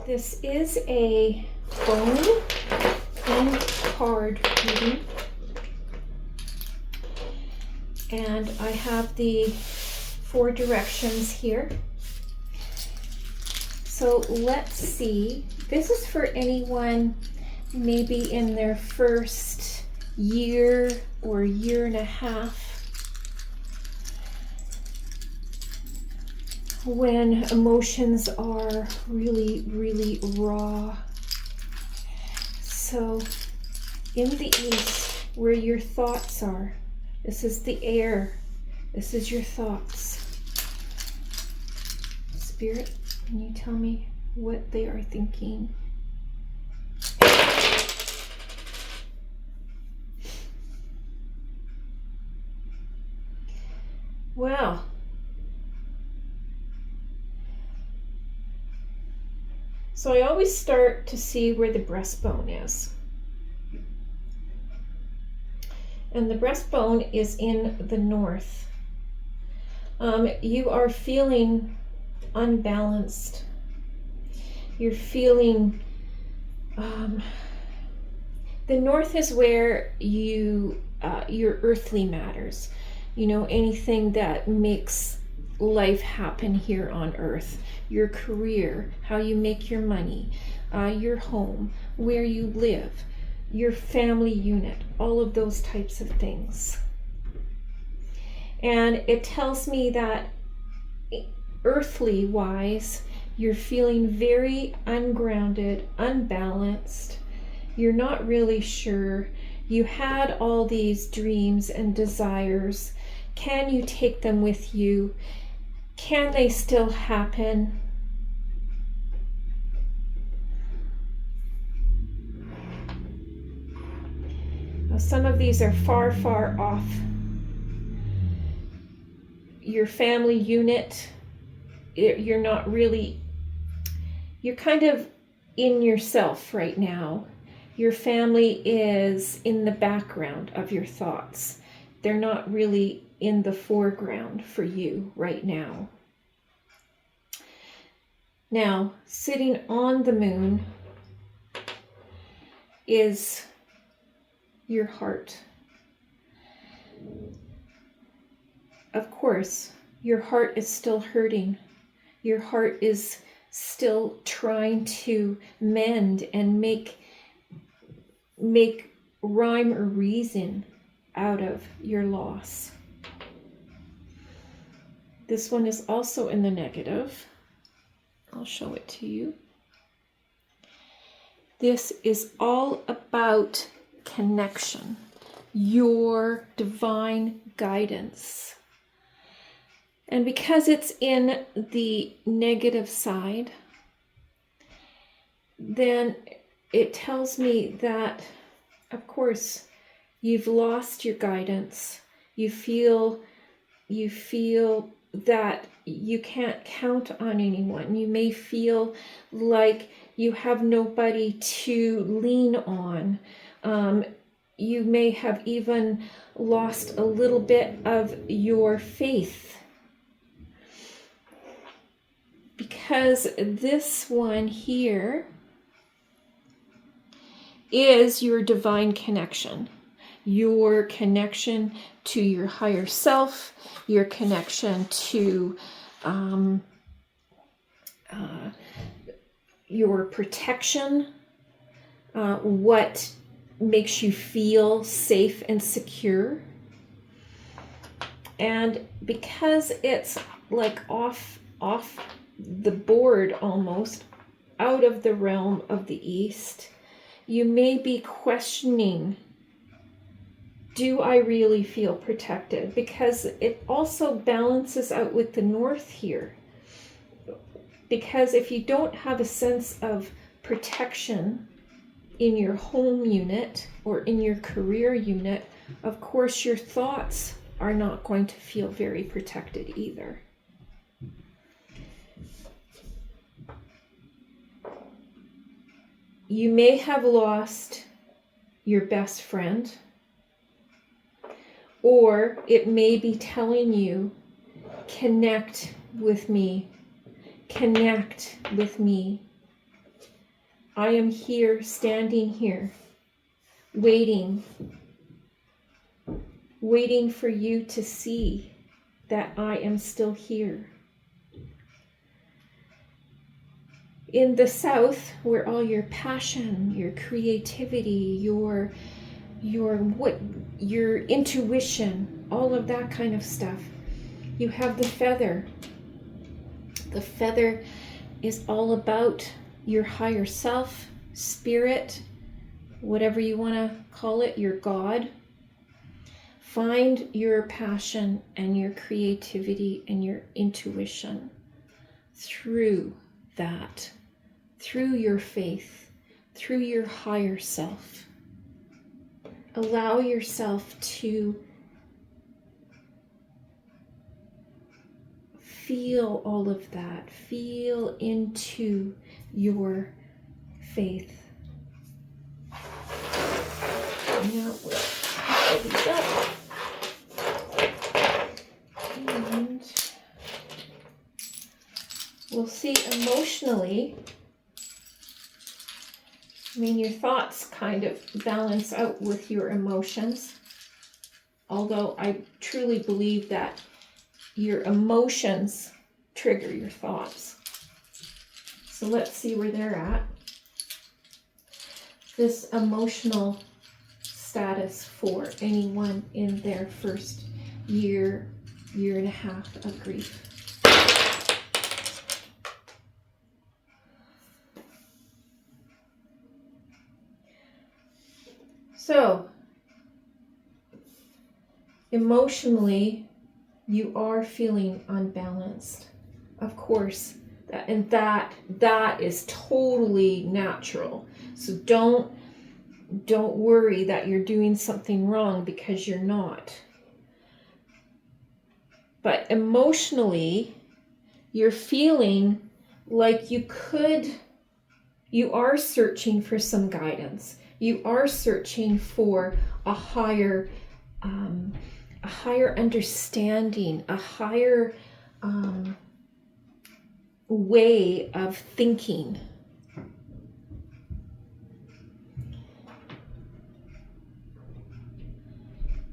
This is a phone and card reading. And I have the 4 directions here. So let's see. This is for anyone maybe in their first year or year and a half, when emotions are really, really raw. So in the east, where your thoughts are, this is the air. This is your thoughts. Spirit, can you tell me what they are thinking? Well, so I always start to see where the breastbone is. And the breastbone is in the north. You are feeling unbalanced. You're feeling, the north is where your earthly matters. You know, anything that makes life happen here on earth. Your career, how you make your money, your home, where you live, your family unit, all of those types of things. And it tells me that earthly wise, you're feeling very ungrounded, unbalanced. You're not really sure. You had all these dreams and desires. Can you take them with you? Can they still happen? Now, some of these are far, far off. Your family unit, you're not really, you're kind of in yourself right now. Your family is in the background of your thoughts. They're not really in the foreground for you right now. Now, sitting on the moon is your heart. Of course, your heart is still hurting. Your heart is still trying to mend and make rhyme or reason out of your loss. This one is also in the negative. I'll show it to you. This is all about connection, your divine guidance. And because it's in the negative side, then it tells me that, of course, you've lost your guidance. You feel that you can't count on anyone. You may feel like you have nobody to lean on. You may have even lost a little bit of your faith. Because this one here is your divine connection. Your connection to your higher self, your connection to your protection, what makes you feel safe and secure. And because it's like off the board almost, out of the realm of the East, you may be questioning, do I really feel protected? Because it also balances out with the North here. Because if you don't have a sense of protection in your home unit or in your career unit, of course your thoughts are not going to feel very protected either. You may have lost your best friend, or it may be telling you, connect with me, connect with me. I am here, standing here, waiting for you to see that I am still here. In the south, where all your passion, your creativity, your intuition, all of that kind of stuff, you have the feather. The feather is all about your higher self, spirit, whatever you want to call it, your God. Find your passion and your creativity and your intuition through that, through your faith, through your higher self. Allow yourself to feel all of that. Feel into your faith. Now we'll tie these up. And we'll see emotionally. I mean, your thoughts kind of balance out with your emotions. Although I truly believe that your emotions trigger your thoughts. So let's see where they're at. This emotional status for anyone in their first year and a half of grief. So, emotionally, you are feeling unbalanced. Of course, that is totally natural. So don't worry that you're doing something wrong, because you're not. But emotionally, you're feeling like you are searching for some guidance. You are searching for a higher understanding, a higher way of thinking.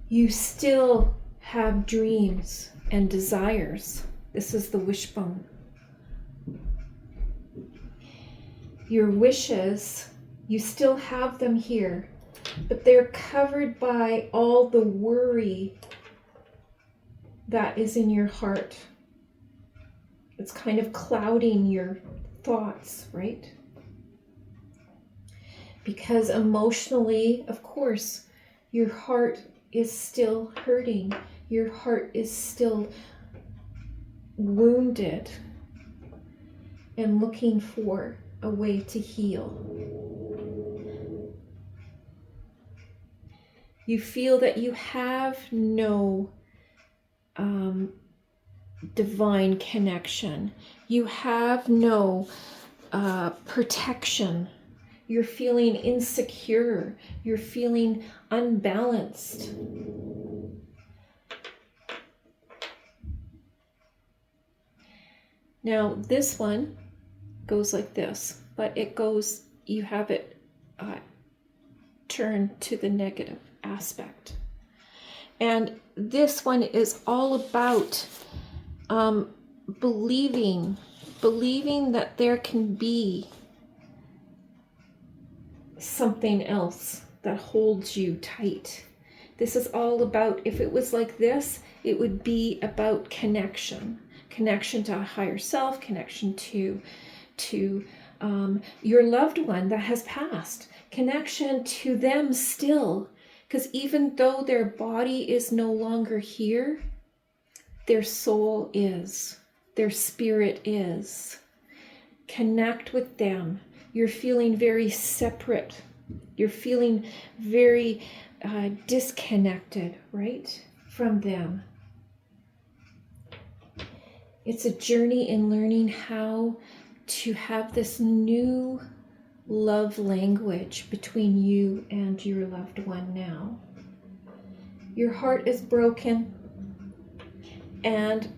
You still have dreams and desires. This is the wishbone. Your wishes, you still have them here, but they're covered by all the worry that is in your heart. It's kind of clouding your thoughts, right? Because emotionally, of course, your heart is still hurting. Your heart is still wounded and looking for a way to heal. You feel that you have no divine connection. You have no protection. You're feeling insecure. You're feeling unbalanced. Now, this one goes like this, but it goes, you have it turned to the negative aspect. And this one is all about believing that there can be something else that holds you tight. This is all about, if it was like this, it would be about connection to a higher self, connection to your loved one that has passed, connection to them still, because even though their body is no longer here, their soul is, their spirit is. Connect with them. You're feeling very separate. You're feeling very disconnected, right, from them. It's a journey in learning how to have this new love language between you and your loved one now. Your heart is broken and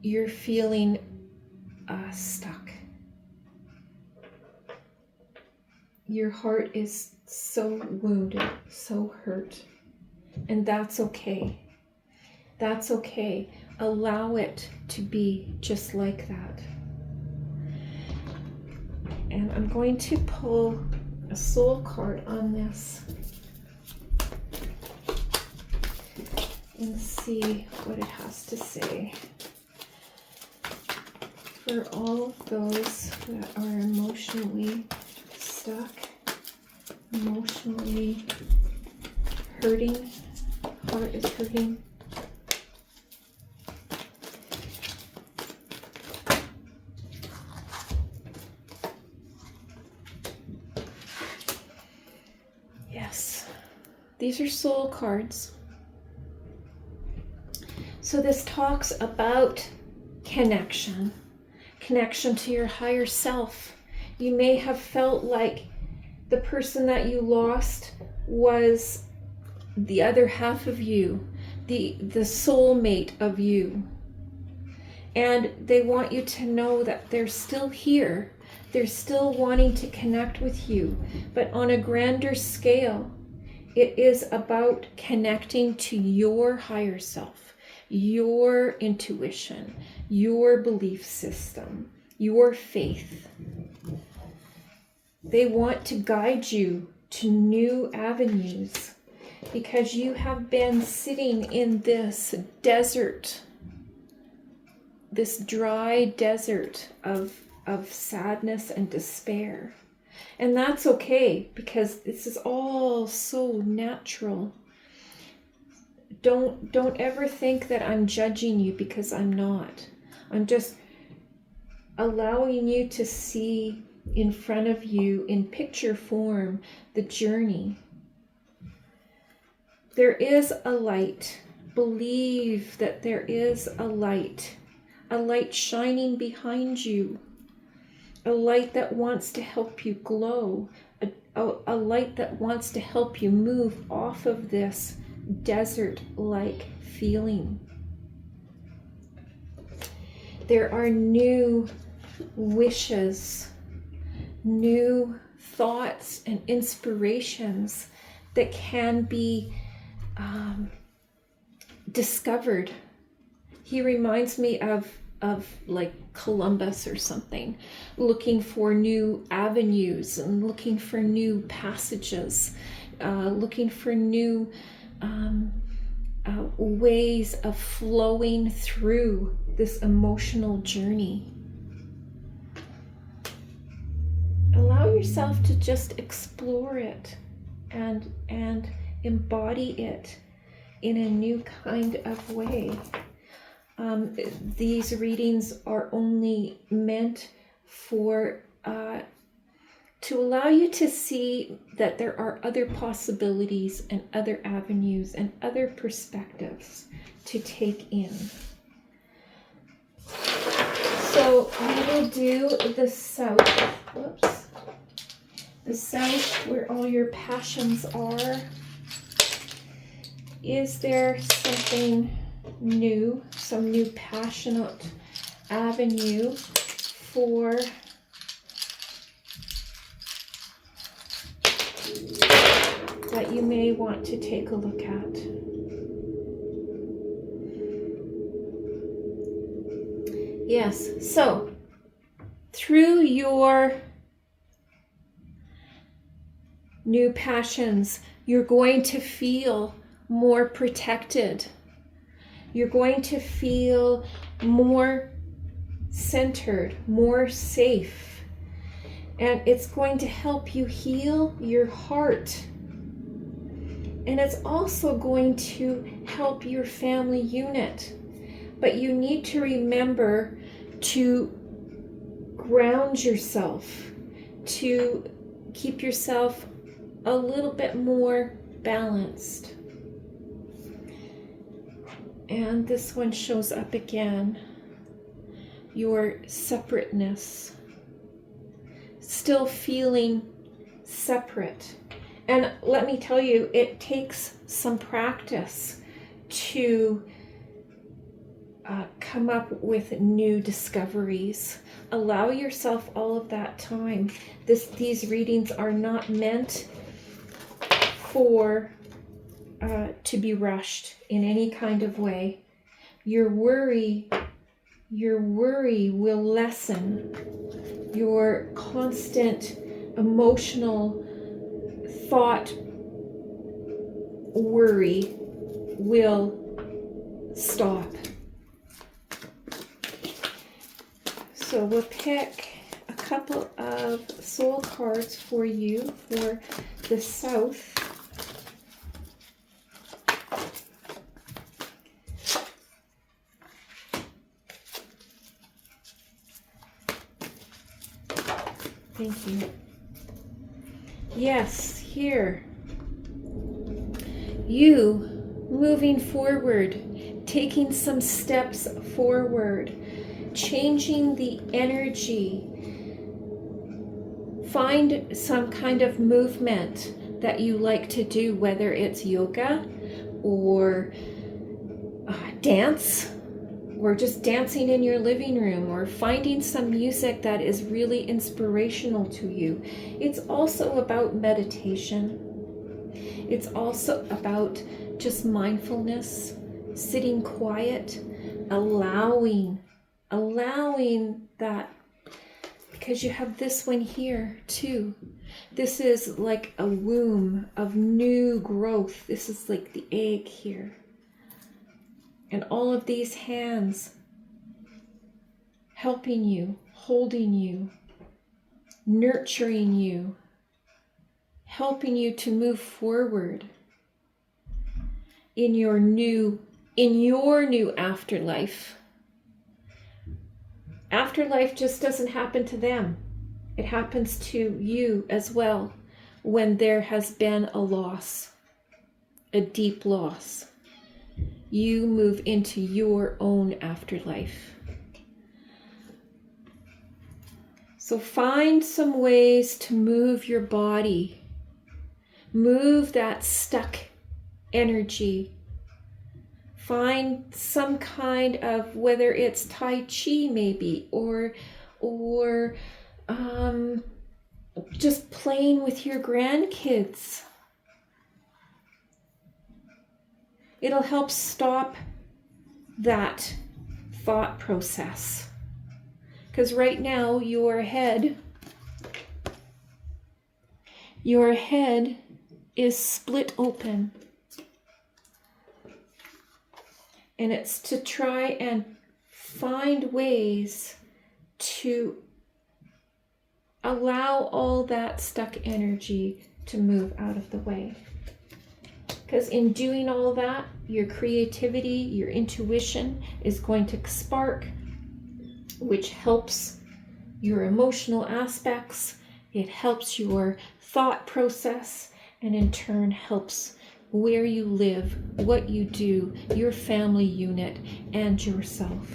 you're feeling stuck. Your heart is so wounded, so hurt. And that's okay. That's okay. Allow it to be just like that. And I'm going to pull a soul card on this and see what it has to say. For all of those that are emotionally stuck, emotionally hurting, heart is hurting. Yes, these are soul cards. So this talks about connection to your higher self. You may have felt like the person that you lost was the other half of you, the soulmate of you. And they want you to know that they're still here. They're still wanting to connect with you. But on a grander scale, it is about connecting to your higher self, your intuition, your belief system, your faith. They want to guide you to new avenues because you have been sitting in this desert, this dry desert of sadness and despair. And that's okay because this is all so natural. Don't ever think that I'm judging you, because I'm not. I'm just allowing you to see in front of you in picture form the journey. There is a light. Believe that there is a light shining behind you, a light that wants to help you glow, a light that wants to help you move off of this desert-like feeling. There are new wishes, new thoughts and inspirations that can be discovered. He reminds me of like Columbus or something, looking for new avenues and looking for new passages, looking for new ways of flowing through this emotional journey. Allow yourself to just explore it and embody it in a new kind of way. These readings are only meant for to allow you to see that there are other possibilities and other avenues and other perspectives to take in. So we will do the south. Whoops. The south, where all your passions are. Is there something new, some new passionate avenue for that you may want to take a look at? Yes, so through your new passions, you're going to feel more protected. You're going to feel more centered, more safe. And it's going to help you heal your heart. And it's also going to help your family unit. But you need to remember to ground yourself, to keep yourself a little bit more balanced. And this one shows up again. Your separateness. Still feeling separate. And let me tell you, it takes some practice to come up with new discoveries. Allow yourself all of that time. These readings are not meant for to be rushed in any kind of way. Your worry will lessen. Your constant emotional thought worry will stop. So we'll pick a couple of soul cards for you for the South. Thank you. Yes, here. You moving forward, taking some steps forward, changing the energy. Find some kind of movement that you like to do, whether it's yoga or dance, or just dancing in your living room, or finding some music that is really inspirational to you. It's also about meditation. It's also about just mindfulness, sitting quiet, allowing that, because you have this one here too. This is like a womb of new growth. This is like the egg here. And all of these hands helping you, holding you, nurturing you, helping you to move forward in your new afterlife. Afterlife just doesn't happen to them. It happens to you as well when there has been a loss, a deep loss. You move into your own afterlife. So find some ways to move your body. Move that stuck energy. Find some kind of, whether it's Tai Chi maybe, or just playing with your grandkids. It'll help stop that thought process. Because right now your head is split open. And it's to try and find ways to allow all that stuck energy to move out of the way. Because in doing all that, your creativity, your intuition is going to spark, which helps your emotional aspects. It helps your thought process, and in turn helps where you live, what you do, your family unit, and yourself.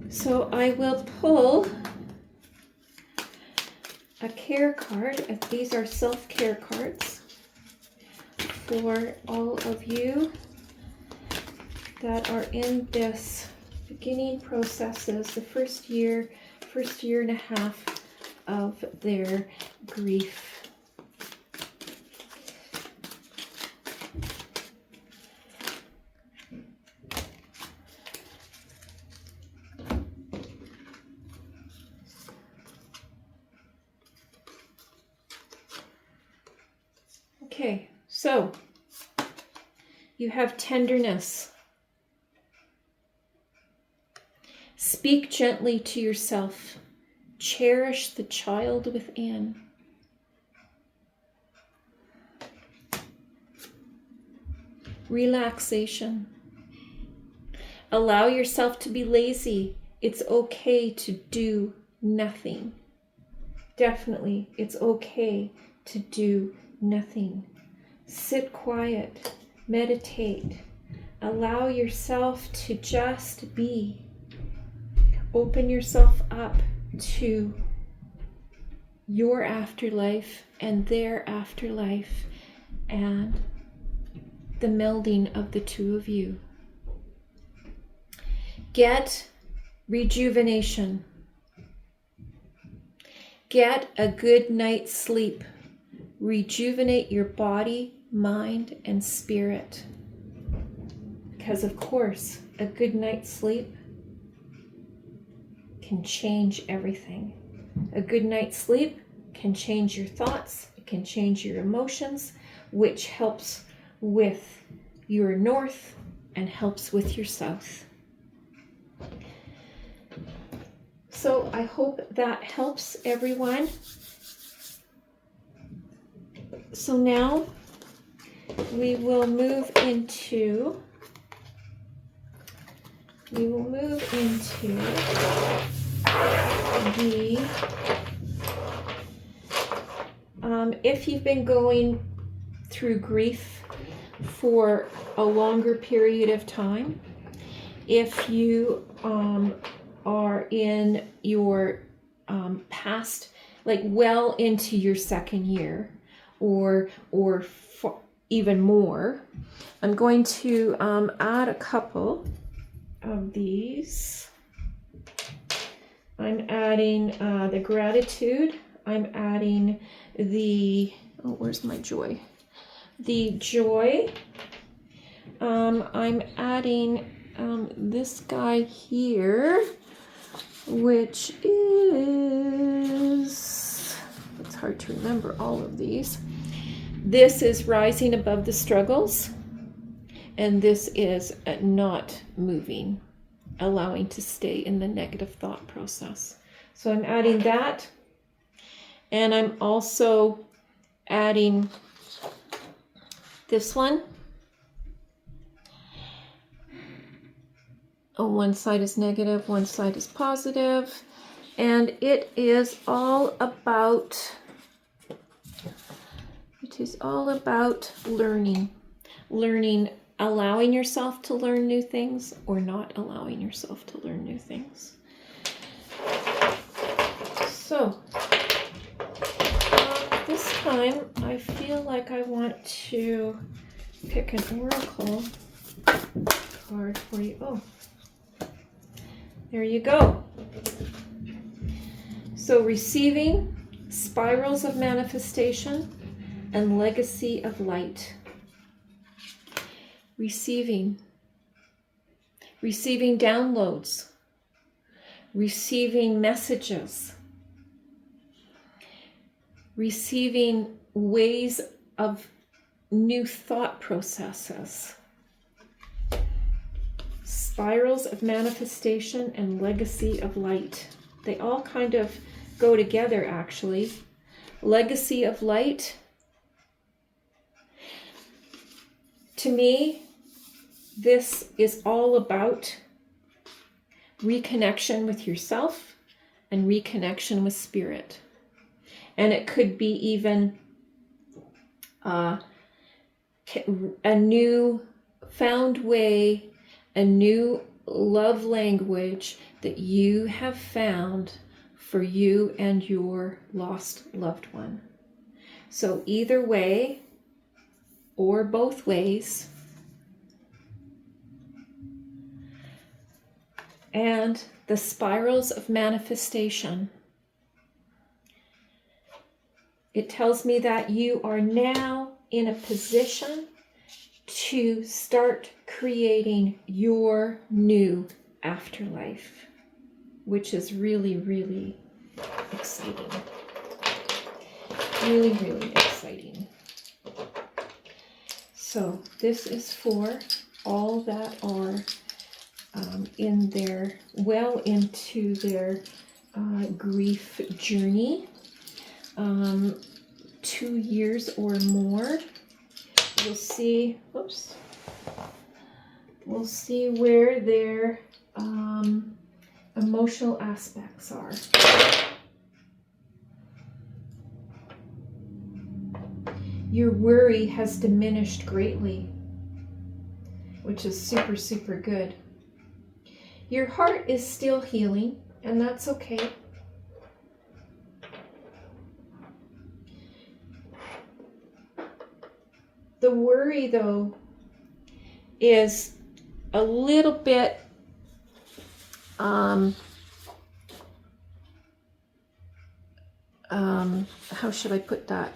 So I will pull a care card. These are self-care cards for all of you that are in this beginning processes, the first year and a half of their grief. Okay, so you have tenderness. Speak gently to yourself. Cherish the child within. Relaxation. Allow yourself to be lazy. It's okay to do nothing. Definitely, it's okay to do nothing. Sit quiet, meditate, allow yourself to just be. Open yourself up to your afterlife and their afterlife and the melding of the two of you. Get rejuvenation. Get a good night's sleep. Rejuvenate your body, mind, and spirit. Because of course, a good night's sleep can change everything. A good night's sleep can change your thoughts, it can change your emotions, which helps with your north and helps with your south. So I hope that helps everyone. So now we will move into the if you've been going through grief for a longer period of time, if you are in your past, like well into your second year, or even more, I'm going to add a couple of these. I'm adding the gratitude. I'm adding the, oh, where's my joy? The joy. I'm adding this guy here, which is, it's hard to remember all of these. This is rising above the struggles, and this is not moving, allowing to stay in the negative thought process. So I'm adding that, and I'm also adding this one. Oh, one side is negative, one side is positive, and it is all about learning, allowing yourself to learn new things or not allowing yourself to learn new things. So this time I feel like I want to pick an oracle card for you. Oh, there you go. So receiving, spirals of manifestation, and legacy of light. Receiving downloads, receiving messages, receiving ways of new thought processes. Spirals of manifestation and legacy of light. They all kind of go together, actually. Legacy of light, to me, this is all about reconnection with yourself and reconnection with spirit. And it could be even a new found way, a new love language that you have found for you and your lost loved one. So either way, or both ways, and the spirals of manifestation. It tells me that you are now in a position to start creating your new afterlife, which is really, really exciting. Really, really exciting. So this is for all that are in their, well into their grief journey, 2 years or more. We'll see, whoops, we'll see where their emotional aspects are. Your worry has diminished greatly, which is super, super good. Your heart is still healing, and that's okay. The worry, though, is a little bit how should I put that?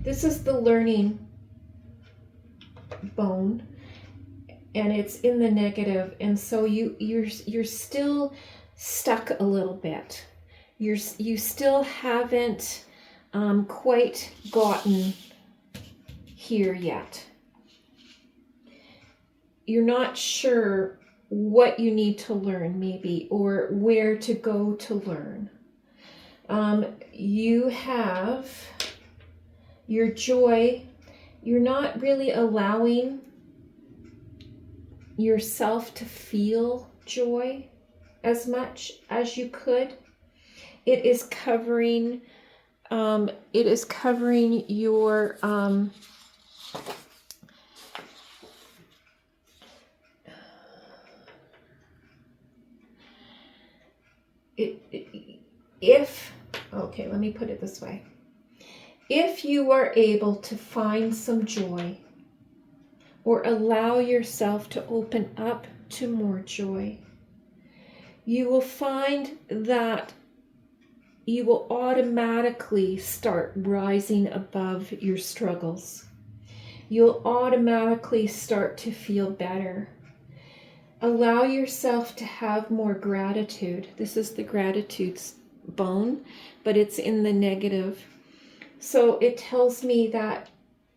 This is the learning bone, and it's in the negative, and so you're still stuck a little bit. You still haven't quite gotten here yet. You're not sure what you need to learn, maybe, or where to go to learn. You have your joy. You're not really allowing yourself to feel joy as much as you could. It is covering your okay, let me put it this way. If you are able to find some joy, or allow yourself to open up to more joy, you will find that you will automatically start rising above your struggles. You'll automatically start to feel better. Allow yourself to have more gratitude. This is the gratitude bone, but it's in the negative. So it tells me that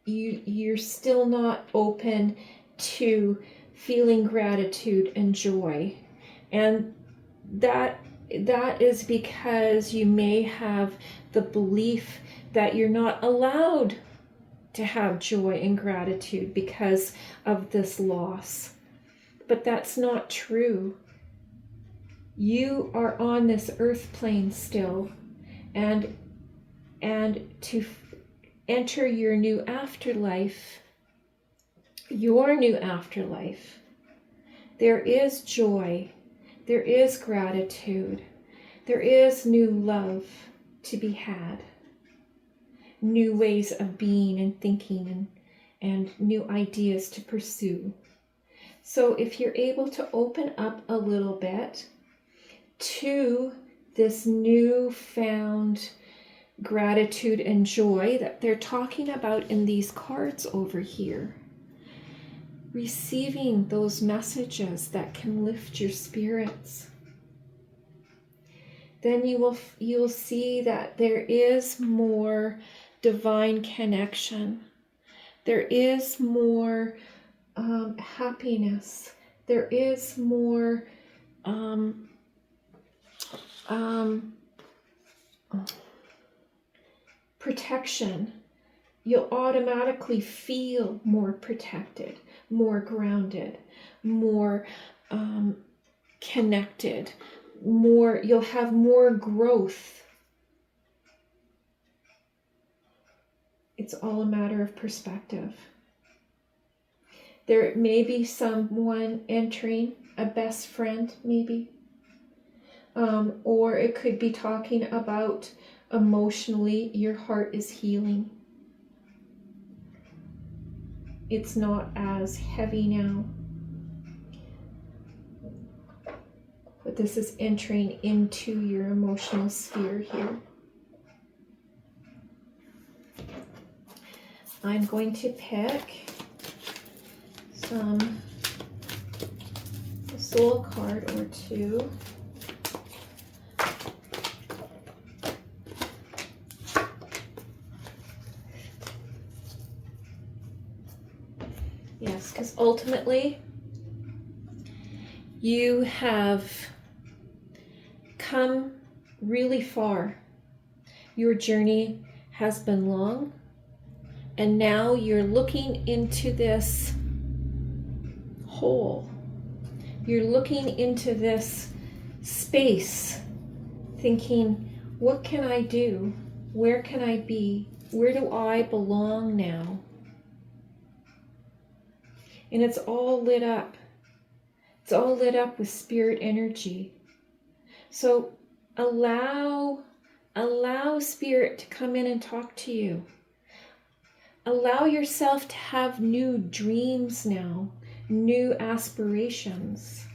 you're still not open to feeling gratitude and joy. And that is because you may have the belief that you're not allowed to have joy and gratitude because of this loss. But that's not true. You are on this earth plane still, and to enter your new afterlife, there is joy, there is gratitude, there is new love to be had, new ways of being and thinking, and new ideas to pursue. So if you're able to open up a little bit to this newfound gratitude and joy that they're talking about in these cards over here, receiving those messages that can lift your spirits, then you'll see that there is more divine connection. There is more happiness. There is more protection. You'll automatically feel more protected, more grounded, more connected, you'll have more growth. It's all a matter of perspective. There may be someone entering, a best friend maybe, or it could be talking about emotionally your heart is healing. It's not as heavy now, but this is entering into your emotional sphere here. I'm going to pick a soul card or two. Yes, because ultimately you have come really far. Your journey has been long, and now you're looking into this hole. You're looking into this space, thinking, what can I do? Where can I be? Where do I belong now? And it's all lit up. It's all lit up with spirit energy. So allow spirit to come in and talk to you. allow yourself to have new dreams now, new aspirations,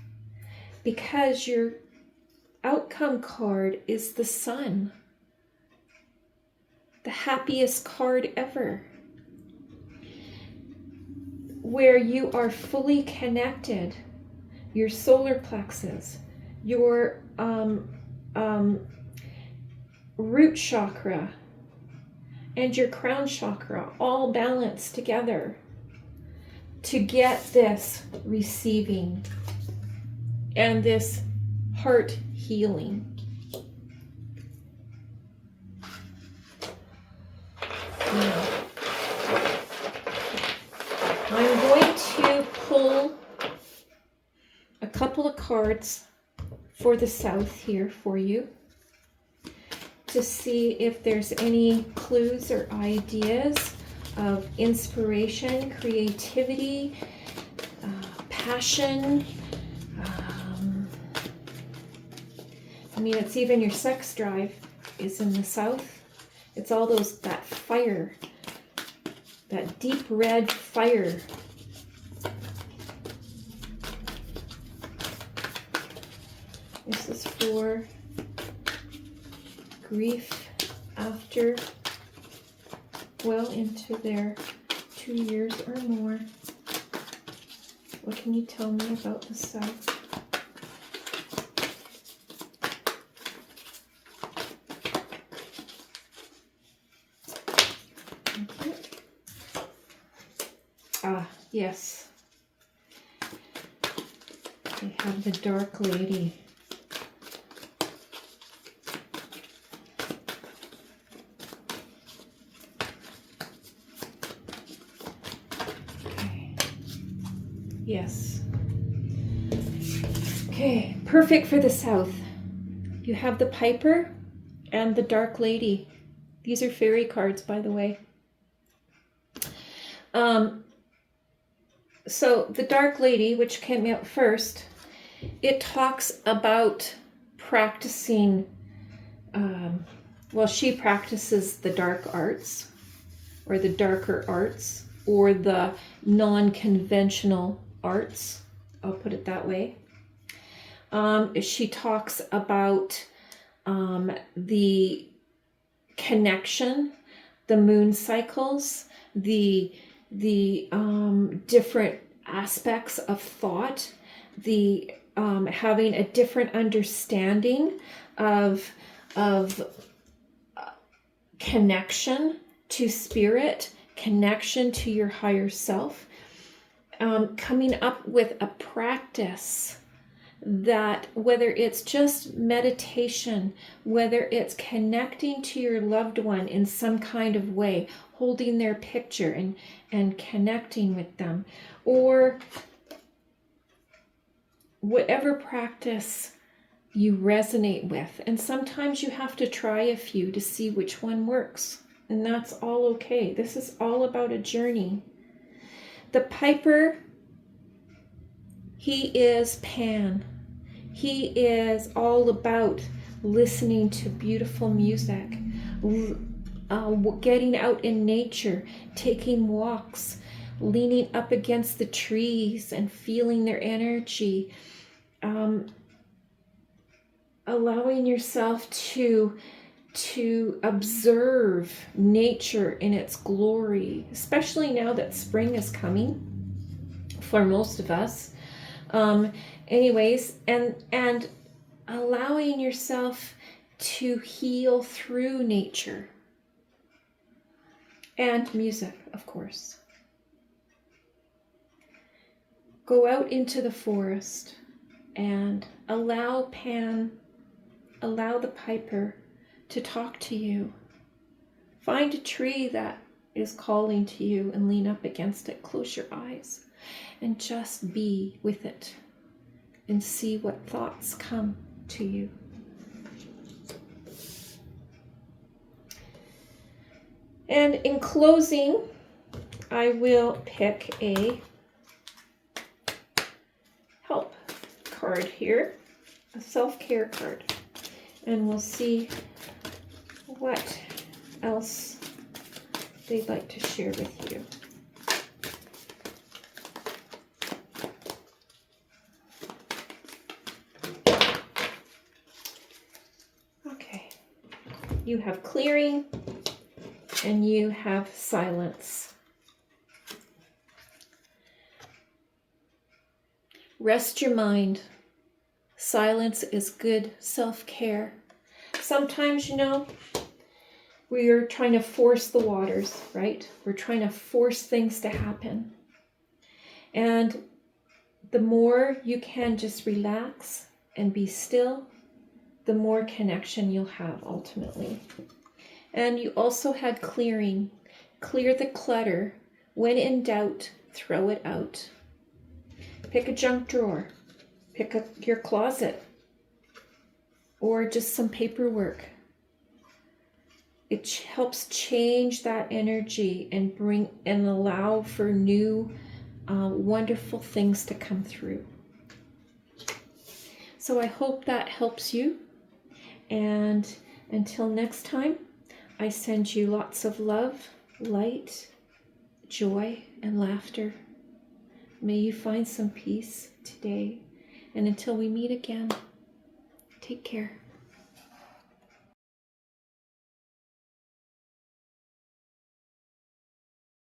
because your outcome card is the Sun, the happiest card ever, where you are fully connected, your solar plexus, your root chakra, and your crown chakra all balanced together to get this receiving and this heart healing. Now, I'm going to pull a couple of cards for the South here for you to see if there's any clues or ideas of inspiration, creativity, passion. I mean, it's even your sex drive is in the South. It's all that fire, that deep red fire. This is for grief after, well into their 2 years or more. What can you tell me about the South? Okay. Ah, yes. They have the Dark Lady. Yes. Okay, perfect for the South. You have the Piper and the Dark Lady. These are fairy cards, by the way. So the Dark Lady, which came out first, it talks about practicing, well, she practices the dark arts, or the darker arts, or the non-conventional arts, I'll put it that way. She talks about the connection, the moon cycles, the different aspects of thought, the having a different understanding of connection to spirit, connection to your higher self, coming up with a practice that, whether it's just meditation, whether it's connecting to your loved one in some kind of way, holding their picture and connecting with them, or whatever practice you resonate with. And sometimes you have to try a few to see which one works. And that's all okay. This is all about a journey. The Piper, he is Pan. He is all about listening to beautiful music, getting out in nature, taking walks, leaning up against the trees and feeling their energy, allowing yourself to observe nature in its glory, especially now that spring is coming for most of us. Anyways, and allowing yourself to heal through nature and music, of course. Go out into the forest and allow the Piper to talk to you. Find a tree that is calling to you and lean up against it. Close your eyes and just be with it and see what thoughts come to you. And in closing, I will pick a help card here, a self-care card, and we'll see what else they'd like to share with you. Okay. You have clearing and you have silence. Rest your mind. Silence is good self-care. Sometimes, you know, we are trying to force the waters, right? We're trying to force things to happen. And the more you can just relax and be still, the more connection you'll have ultimately. And you also had clearing. Clear the clutter. When in doubt, throw it out. Pick a junk drawer. Pick up your closet. Or just some paperwork. It helps change that energy and bring and allow for new wonderful things to come through. So I hope that helps you. And until next time, I send you lots of love, light, joy, and laughter. May you find some peace today. And until we meet again, take care.